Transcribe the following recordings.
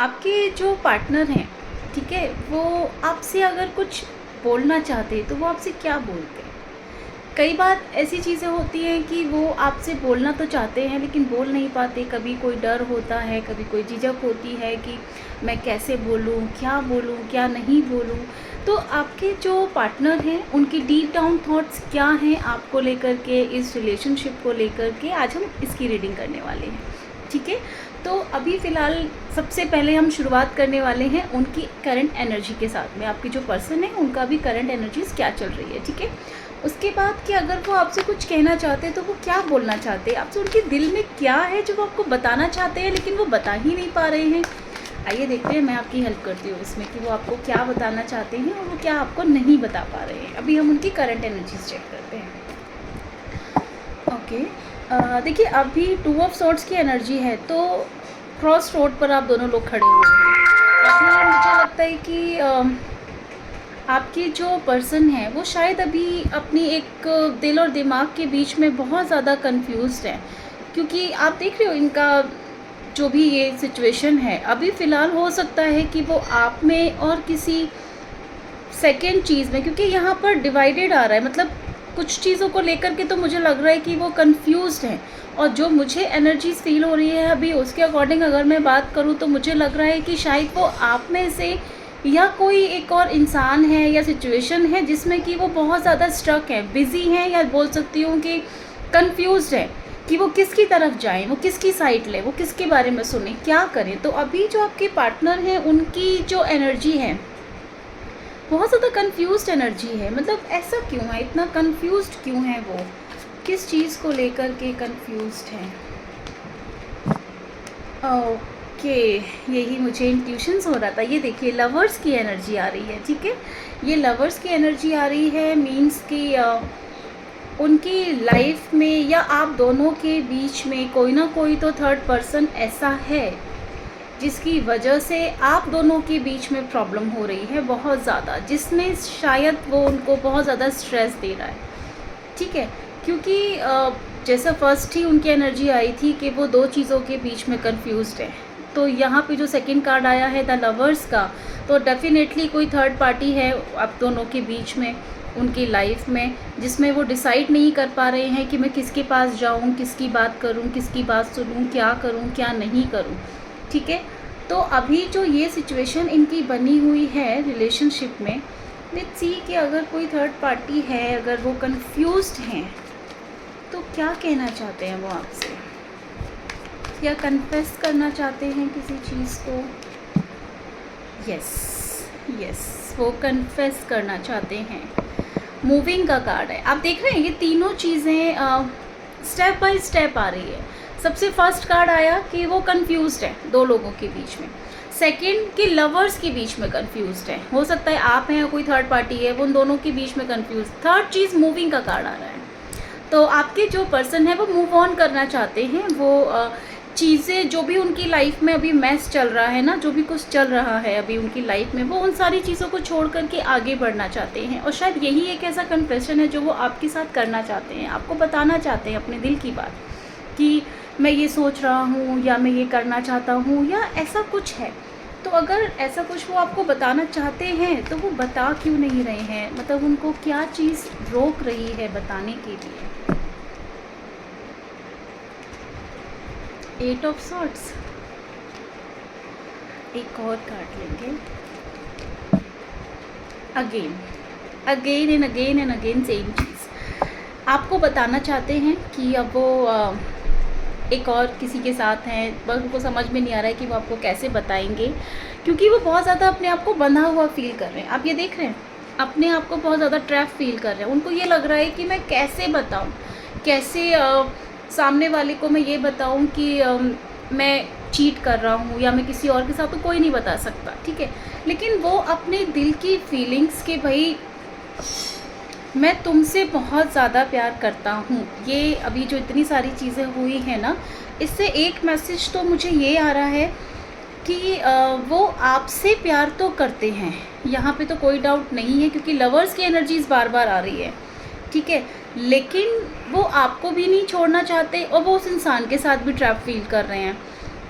आपके जो पार्टनर हैं, ठीक है, वो आपसे अगर कुछ बोलना चाहते हैं तो वो आपसे क्या बोलते हैं? कई बार ऐसी चीज़ें होती हैं कि वो आपसे बोलना तो चाहते हैं लेकिन बोल नहीं पाते। कभी कोई डर होता है, कभी कोई झिझक होती है कि मैं कैसे बोलूँ, क्या नहीं बोलूँ। तो आपके जो पार्टनर हैं उनकी डीप डाउन थॉट्स क्या हैं आपको लेकर के, इस रिलेशनशिप को लेकर के, आज हम इसकी रीडिंग करने वाले हैं। ठीक है, तो अभी फ़िलहाल सबसे पहले हम शुरुआत करने वाले हैं उनकी करंट एनर्जी के साथ में। आपकी जो पर्सन है उनका भी करंट एनर्जीज़ क्या चल रही है, ठीक है। उसके बाद कि अगर वो आपसे कुछ कहना चाहते हैं तो वो क्या बोलना चाहते हैं, आपसे उनके दिल में क्या है जो वो आपको बताना चाहते हैं लेकिन वो बता ही नहीं पा रहे हैं। आइए देखते हैं, मैं आपकी हेल्प करती हूँ इसमें कि वो आपको क्या बताना चाहते हैं और वो क्या आपको नहीं बता पा रहे हैं। अभी हम उनकी करंट एनर्जीज चेक करते हैं। ओके, देखिए अभी 2 ऑफ सॉर्ड्स की एनर्जी है, तो क्रॉस रोड पर आप दोनों लोग खड़े हुए हैं। अभी मुझे लगता है कि आपकी जो पर्सन है वो शायद अभी अपनी एक दिल और दिमाग के बीच में बहुत ज़्यादा कंफ्यूज्ड है, क्योंकि आप देख रहे हो इनका जो भी ये सिचुएशन है अभी फ़िलहाल, हो सकता है कि वो आप में और किसी सेकेंड चीज़ में, क्योंकि यहाँ पर डिवाइडेड आ रहा है, मतलब कुछ चीज़ों को लेकर के तो मुझे लग रहा है कि वो कंफ्यूज्ड हैं। और जो मुझे एनर्जीज फील हो रही है अभी उसके अकॉर्डिंग अगर मैं बात करूँ तो मुझे लग रहा है कि शायद वो आप में से या कोई एक और इंसान है या सिचुएशन है जिसमें कि वो बहुत ज़्यादा स्ट्रक है, बिज़ी हैं, या बोल सकती हूँ कि कंफ्यूज्ड है कि वो किसकी तरफ जाएं, वो किसकी साइड लें, वो किसके बारे में सुने, क्या करें। तो अभी जो आपके पार्टनर हैं उनकी जो एनर्जी है बहुत ज़्यादा कंफ्यूज्ड एनर्जी है। मतलब ऐसा क्यों है, इतना कंफ्यूज्ड क्यों है, वो किस चीज़ को लेकर के कंफ्यूज्ड है? ओके, यही मुझे इंट्यूशंस हो रहा था। ये देखिए लवर्स की एनर्जी आ रही है, ठीक है। ये लवर्स की एनर्जी आ रही है, मीन्स कि उनकी लाइफ में या आप दोनों के बीच में कोई ना कोई तो थर्ड पर्सन ऐसा है जिसकी वजह से आप दोनों के बीच में प्रॉब्लम हो रही है बहुत ज़्यादा, जिसमें शायद वो उनको बहुत ज़्यादा स्ट्रेस दे रहा है, ठीक है। क्योंकि जैसा फर्स्ट ही उनकी एनर्जी आई थी कि वो 2 चीज़ों के बीच में कंफ्यूज्ड है, तो यहाँ पे जो सेकंड कार्ड आया है द लवर्स का, तो डेफिनेटली कोई थर्ड पार्टी है आप दोनों के बीच में उनकी लाइफ में, जिसमें वो डिसाइड नहीं कर पा रहे हैं कि मैं किसके पास जाऊँ, किसकी बात करूँ, किसकी बात सुनूँ, क्या करूँ क्या नहीं करूँ, ठीक है। तो अभी जो ये सिचुएशन इनकी बनी हुई है रिलेशनशिप में, लेट्स सी कि अगर कोई थर्ड पार्टी है, अगर वो कंफ्यूज्ड हैं तो क्या कहना चाहते हैं वो आपसे, या कन्फेस करना चाहते हैं किसी चीज़ को? यस, वो कन्फेस करना चाहते हैं। मूविंग का कार्ड है, आप देख रहे हैं ये तीनों चीज़ें स्टेप बाय स्टेप आ रही है। सबसे फर्स्ट कार्ड आया कि वो कंफ्यूज्ड है 2 लोगों के बीच में, सेकंड कि लवर्स के बीच में कंफ्यूज्ड है, हो सकता है आप हैं या कोई थर्ड पार्टी है, वो उन दोनों के बीच में कंफ्यूज। थर्ड चीज़ मूविंग का कार्ड आ रहा है, तो आपके जो पर्सन है वो मूव ऑन करना चाहते हैं। वो चीज़ें जो भी उनकी लाइफ में अभी मैस चल रहा है ना, जो भी कुछ चल रहा है अभी उनकी लाइफ में, वो उन सारी चीज़ों को छोड़ करके आगे बढ़ना चाहते हैं। और शायद यही एक ऐसा कन्फेशन है जो वो आपके साथ करना चाहते हैं, आपको बताना चाहते हैं अपने दिल की बात कि मैं ये सोच रहा हूँ या मैं ये करना चाहता हूँ या ऐसा कुछ है। तो अगर ऐसा कुछ वो आपको बताना चाहते हैं तो वो बता क्यों नहीं रहे हैं, मतलब उनको क्या चीज़ रोक रही है बताने के लिए? 8 ऑफ सॉर्ड्स, एक और कार्ड लेंगे। अगेन एंड अगेन सेम चीज़ आपको बताना चाहते हैं कि अब वो एक और किसी के साथ हैं, बस उनको समझ में नहीं आ रहा है कि वो आपको कैसे बताएंगे, क्योंकि वो बहुत ज़्यादा अपने आप को बंधा हुआ फील कर रहे हैं। आप ये देख रहे हैं अपने आप को बहुत ज़्यादा ट्रैप फील कर रहे हैं। उनको ये लग रहा है कि मैं कैसे बताऊं, कैसे सामने वाले को मैं ये बताऊं कि मैं चीट कर रहा हूँ या मैं किसी और के साथ, तो कोई नहीं बता सकता, ठीक है। लेकिन वो अपने दिल की फीलिंग्स के, भाई मैं तुमसे बहुत ज़्यादा प्यार करता हूँ, ये अभी जो इतनी सारी चीज़ें हुई हैं ना, इससे एक मैसेज तो मुझे ये आ रहा है कि वो आपसे प्यार तो करते हैं, यहाँ पे तो कोई डाउट नहीं है, क्योंकि लवर्स की एनर्जीज़ बार बार आ रही है, ठीक है। लेकिन वो आपको भी नहीं छोड़ना चाहते और वो उस इंसान के साथ भी ट्रैप फील कर रहे हैं।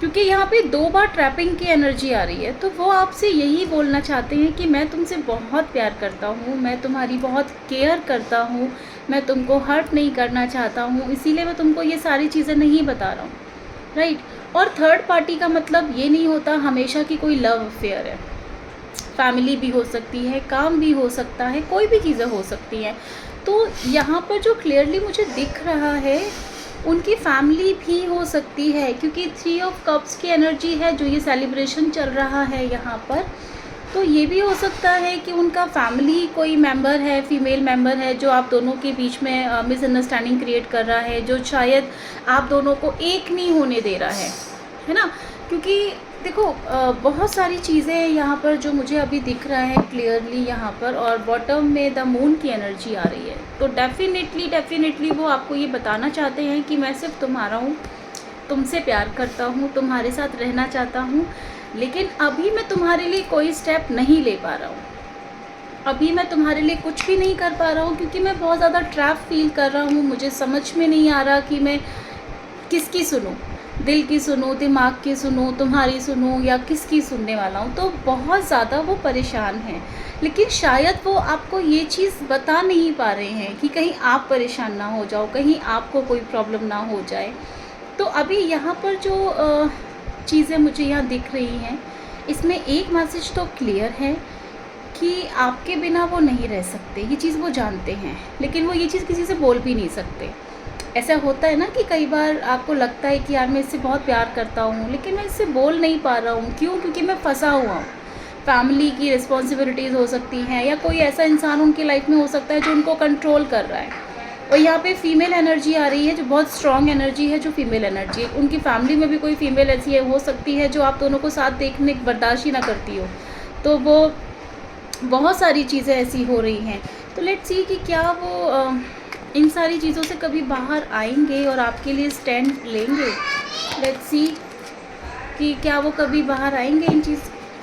क्योंकि यहाँ पे 2 बार ट्रैपिंग की एनर्जी आ रही है, तो वो आपसे यही बोलना चाहते हैं कि मैं तुमसे बहुत प्यार करता हूँ, मैं तुम्हारी बहुत केयर करता हूँ, मैं तुमको हर्ट नहीं करना चाहता हूँ, इसीलिए मैं तुमको ये सारी चीज़ें नहीं बता रहा हूँ, राइट। और थर्ड पार्टी का मतलब ये नहीं होता हमेशा कि कोई लव अफेयर है। फैमिली भी हो सकती है, काम भी हो सकता है, कोई भी चीज़ें हो सकती हैं। तो यहाँ पर जो क्लियरली मुझे दिख रहा है, उनकी फैमिली भी हो सकती है, क्योंकि 3 ऑफ कप्स की एनर्जी है जो ये सेलिब्रेशन चल रहा है यहाँ पर। तो ये भी हो सकता है कि उनका फैमिली कोई मेंबर है, फीमेल मेंबर है, जो आप दोनों के बीच में मिसअंडरस्टैंडिंग क्रिएट कर रहा है, जो शायद आप दोनों को एक नहीं होने दे रहा है ना। क्योंकि देखो बहुत सारी चीज़ें यहाँ पर जो मुझे अभी दिख रहा है क्लियरली यहाँ पर, और बॉटम में द मून की एनर्जी आ रही है। तो डेफिनेटली वो आपको ये बताना चाहते हैं कि मैं सिर्फ तुम्हारा हूँ, तुमसे प्यार करता हूँ, तुम्हारे साथ रहना चाहता हूँ, लेकिन अभी मैं तुम्हारे लिए कोई स्टेप नहीं ले पा रहा हूँ, अभी मैं तुम्हारे लिए कुछ भी नहीं कर पा रहा हूँ, क्योंकि मैं बहुत ज़्यादा ट्रैप फील कर रहा हूँ। मुझे समझ में नहीं आ रहा कि मैं किसकी सुनूँ, दिल की सुनूँ, दिमाग की सुनूँ, तुम्हारी सुनूँ, या किसकी सुनने वाला हूँ। तो बहुत ज़्यादा वो परेशान हैं, लेकिन शायद वो आपको ये चीज़ बता नहीं पा रहे हैं कि कहीं आप परेशान ना हो जाओ, कहीं आपको कोई प्रॉब्लम ना हो जाए। तो अभी यहाँ पर जो चीज़ें मुझे यहाँ दिख रही हैं, इसमें एक मैसेज तो क्लियर है कि आपके बिना वो नहीं रह सकते, ये चीज़ वो जानते हैं, लेकिन वो ये चीज़ किसी से बोल भी नहीं सकते। ऐसा होता है ना कि कई बार आपको लगता है कि यार मैं इससे बहुत प्यार करता हूँ, लेकिन मैं इससे बोल नहीं पा रहा हूँ। क्यों? क्योंकि मैं फंसा हुआ हूँ। फैमिली की रिस्पॉन्सिबिलिटीज़ हो सकती हैं, या कोई ऐसा इंसान उनकी लाइफ में हो सकता है जो उनको कंट्रोल कर रहा है। और यहाँ पे फीमेल एनर्जी आ रही है जो बहुत स्ट्रॉन्ग एनर्जी है, जो फीमेल एनर्जी है। उनकी फैमिली में भी कोई फीमेल ऐसी हो सकती है जो आप दोनों को साथ देखने बर्दाश्त ही ना करती हो। तो वो बहुत सारी चीज़ें ऐसी हो रही हैं। तो लेट्स सी कि क्या वो इन सारी चीज़ों से कभी बाहर आएंगे और आपके लिए स्टैंड लेंगे। लेट्स सी कि क्या वो कभी बाहर आएंगे इन चीज़।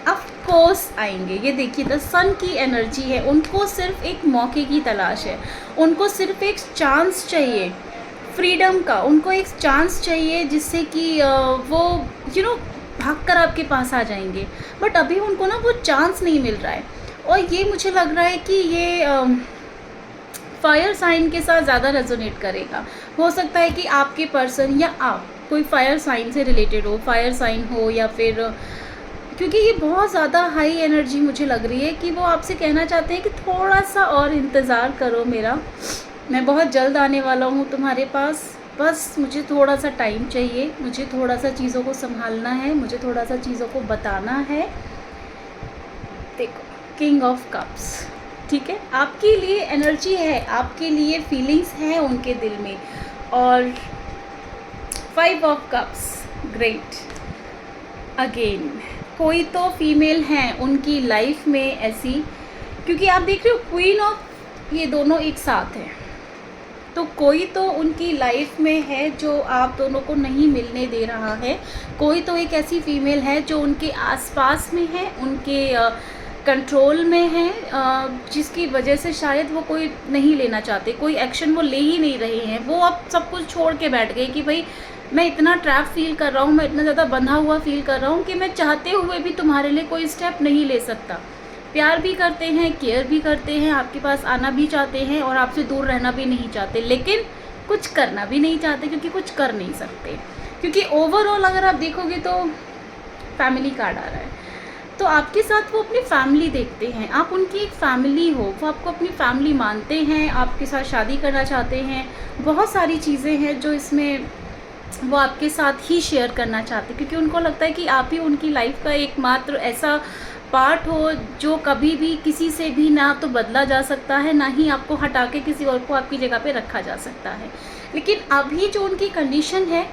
ऑफ कोर्स आएंगे। ये देखिए द सन की एनर्जी है, उनको सिर्फ एक मौके की तलाश है, उनको सिर्फ एक चांस चाहिए फ्रीडम का, उनको एक चांस चाहिए जिससे कि वो भाग कर आपके पास आ जाएंगे। बट अभी उनको ना वो चांस नहीं मिल रहा है। और ये मुझे लग रहा है कि ये फायर साइन के साथ ज़्यादा रेजोनेट करेगा। हो सकता है कि आपके पर्सन या आप कोई फायर साइन से रिलेटेड हो, फायर साइन हो, या फिर क्योंकि ये बहुत ज़्यादा हाई एनर्जी मुझे लग रही है कि वो आपसे कहना चाहते हैं कि थोड़ा सा और इंतज़ार करो मेरा, मैं बहुत जल्द आने वाला हूँ तुम्हारे पास, बस मुझे थोड़ा सा टाइम चाहिए, मुझे थोड़ा सा चीज़ों को संभालना है, मुझे थोड़ा सा चीज़ों को बताना है। देखो किंग ऑफ कप्स, ठीक है, आपके लिए एनर्जी है, आपके लिए फीलिंग्स हैं उनके दिल में। और 5 ऑफ कप्स, ग्रेट। अगेन कोई तो फीमेल हैं उनकी लाइफ में ऐसी, क्योंकि आप देख रहे हो क्वीन ऑफ, ये दोनों एक साथ हैं, तो कोई तो उनकी लाइफ में है जो आप दोनों को नहीं मिलने दे रहा है। कोई तो एक ऐसी फीमेल है जो उनके आसपास में है, उनके कंट्रोल में है, जिसकी वजह से शायद वो कोई नहीं लेना चाहते, कोई एक्शन वो ले ही नहीं रहे हैं। वो अब सब कुछ छोड़ के बैठ गए कि भाई मैं इतना ट्रैप फील कर रहा हूँ, मैं इतना ज़्यादा बंधा हुआ फील कर रहा हूँ कि मैं चाहते हुए भी तुम्हारे लिए कोई स्टेप नहीं ले सकता। प्यार भी करते हैं, केयर भी करते हैं, आपके पास आना भी चाहते हैं और आपसे दूर रहना भी नहीं चाहते, लेकिन कुछ करना भी नहीं चाहते क्योंकि कुछ कर नहीं सकते। क्योंकि ओवरऑल अगर आप देखोगे तो फैमिली कार्ड आ रहा है, तो आपके साथ वो अपनी फैमिली देखते हैं, आप उनकी एक फैमिली हो, वो आपको अपनी फैमिली मानते हैं, आपके साथ शादी करना चाहते हैं। बहुत सारी चीज़ें हैं जो इसमें वो आपके साथ ही शेयर करना चाहते हैं, क्योंकि उनको लगता है कि आप ही उनकी लाइफ का एकमात्र ऐसा पार्ट हो जो कभी भी किसी से भी ना तो बदला जा सकता है, ना ही आपको हटा के किसी और को आपकी जगह पे रखा जा सकता है। लेकिन अभी जो उनकी कंडीशन है,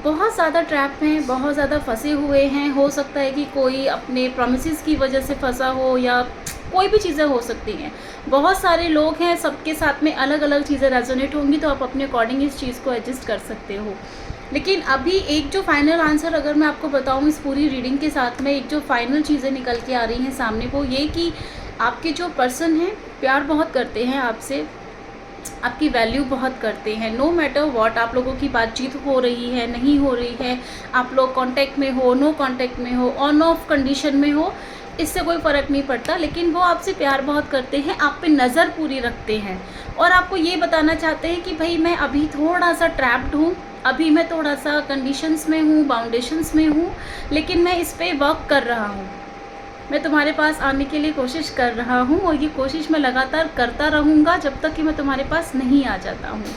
बहुत ज़्यादा ट्रैप हैं, बहुत ज़्यादा फंसे हुए हैं। हो सकता है कि कोई अपने प्रॉमिसेस की वजह से फंसा हो, या कोई भी चीज़ें हो सकती हैं। बहुत सारे लोग हैं, सबके साथ में अलग अलग चीज़ें रेजोनेट होंगी, तो आप अपने अकॉर्डिंग इस चीज़ को एडजस्ट कर सकते हो। लेकिन अभी एक जो फाइनल आंसर अगर मैं आपको बताऊं इस पूरी रीडिंग के साथ में, एक जो फाइनल चीज़ें निकल के आ रही हैं सामने, वो ये कि आपके जो पर्सन हैं प्यार बहुत करते हैं आपसे, आपकी वैल्यू बहुत करते हैं। नो मैटर व्हाट, आप लोगों की बातचीत हो रही है नहीं हो रही है, आप लोग कांटेक्ट में हो नो कांटेक्ट में हो, ऑन ऑफ कंडीशन में हो, इससे कोई फ़र्क नहीं पड़ता, लेकिन वो आपसे प्यार बहुत करते हैं, आप पे नज़र पूरी रखते हैं और आपको ये बताना चाहते हैं कि भाई मैं अभी थोड़ा सा ट्रैप्ड हूँ, अभी मैं थोड़ा सा कंडीशंस में हूँ, बाउंडेशंस में हूँ, लेकिन मैं इस पर वर्क कर रहा हूँ। मैं तुम्हारे पास आने के लिए कोशिश कर रहा हूँ और ये कोशिश मैं लगातार करता रहूँगा जब तक कि मैं तुम्हारे पास नहीं आ जाता हूँ।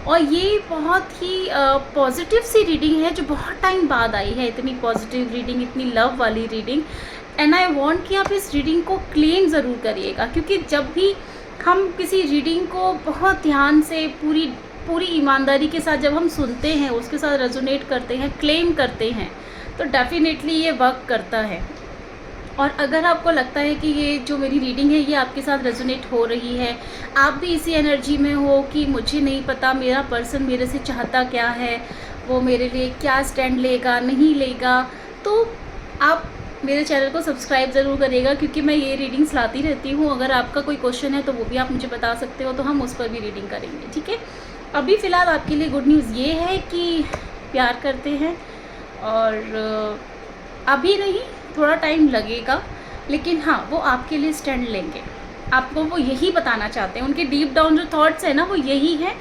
और ये बहुत ही पॉजिटिव सी रीडिंग है जो बहुत टाइम बाद आई है, इतनी पॉजिटिव रीडिंग, इतनी लव वाली रीडिंग। एंड आई वांट कि आप इस रीडिंग को क्लेम ज़रूर करिएगा, क्योंकि जब भी हम किसी रीडिंग को बहुत ध्यान से पूरी ईमानदारी के साथ जब हम सुनते हैं, उसके साथ रेजोनेट करते हैं, क्लेम करते हैं, तो डेफिनेटली ये वर्क करता है। और अगर आपको लगता है कि ये जो मेरी रीडिंग है ये आपके साथ रेजोनेट हो रही है, आप भी इसी एनर्जी में हो कि मुझे नहीं पता मेरा पर्सन मेरे से चाहता क्या है, वो मेरे लिए क्या स्टैंड लेगा नहीं लेगा, तो आप मेरे चैनल को सब्सक्राइब ज़रूर करिएगा, क्योंकि मैं ये रीडिंग्स लाती रहती हूँ। अगर आपका कोई क्वेश्चन है तो वो भी आप मुझे बता सकते हो, तो हम उस पर भी रीडिंग करेंगे, ठीक है। अभी फ़िलहाल आपके लिए गुड न्यूज़ ये है कि प्यार करते हैं, और अभी नहीं, थोड़ा टाइम लगेगा, लेकिन हाँ वो आपके लिए स्टैंड लेंगे। आपको वो यही बताना चाहते हैं, उनके डीप डाउन जो थॉट्स है ना वो यही है,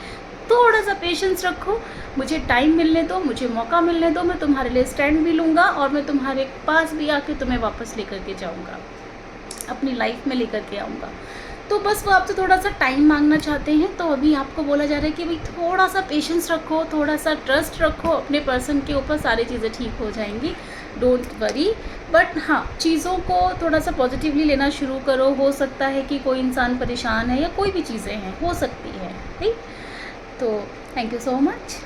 थोड़ा सा पेशेंस रखो, मुझे टाइम मिलने दो, मुझे मौका मिलने दो, मैं तुम्हारे लिए स्टैंड भी लूँगा और मैं तुम्हारे पास भी आके तुम्हें वापस लेकर के जाऊँगा, अपनी लाइफ में लेकर के आऊँगा। तो बस वो आपसे थोड़ा सा टाइम मांगना चाहते हैं। तो अभी आपको बोला जा रहा है कि भाई थोड़ा सा पेशेंस रखो, थोड़ा सा ट्रस्ट रखो अपने पर्सन के ऊपर, सारी चीज़ें ठीक हो जाएंगी, डोंट वरी। बट हाँ, चीज़ों को थोड़ा सा पॉजिटिवली लेना शुरू करो। हो सकता है कि कोई इंसान परेशान है या कोई भी चीज़ें हैं, हो सकती है, ठीक। तो थैंक यू सो मच।